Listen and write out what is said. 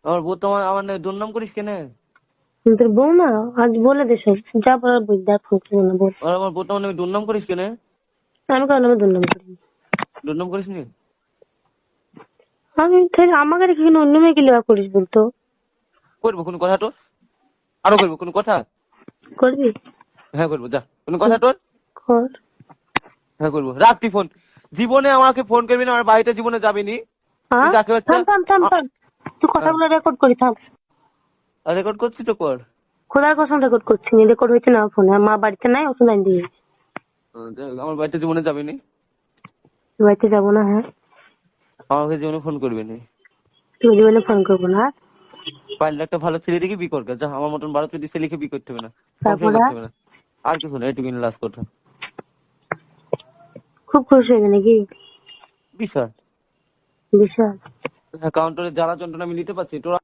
আমার বউ তো আমার নামে দুর্নাম করিস কেন? তোর বউ না, আজ বলে দে সব, যা বলার বল, দেখ ফোন করে না বল। আর আমার বউ তো আমার নামে দুর্নাম করিস কেন? আমি কারণ আমি দুর্নাম করিনি। দুর্নাম করিস নি? আমি তাহলে আমাকে রেখে কিনা অন্য মেয়েকে লেবা করিস বলতো? করবো কোনো কথা তোর? আরো করবো কোনো কথা? করবি? হ্যাঁ করবো, যা কোনো কথা তোর? কর। হ্যাঁ করবো, রাখ তুই ফোন। জীবনে আমাকে ফোন করবি না, আমার বাড়িতে জীবনে যাবি নি। তুই হ্যাঁ, যাকে হচ্ছে থাম থাম থাম থাম, তুই কথাগুলো রেকর্ড করি থাম। রেকর্ড করছি তো কর। খোদার কসম রেকর্ড করছি, রেকর্ড হয়েছে না ফোনে, মা বাড়িতে নাই, ওষুধ আইন দিয়ে গেছে। আমার বাড়িতে জীবনে যাবি নি। বাড়িতে যাবো না? হ্যাঁ, আমাকে জীবনে ফোন করবি নি। তুমি জীবনে ফোন করবো না। পারলে একটা ভালো ছেলে দেখে বিয়ে কর, যা আমার মতন 12-13 ছেলেকে বিয়ে করতে হবে না, সংসার তারপরে করতে হবে না। আর কিছু না, এটুকুই লাস্ট কথা। খুব খুশি হয়ে নাকি? বিশাল। বিশাল। কাউন্টারে জ্বালা যন্ত্রণা আমি নিতে পারছি তোরা।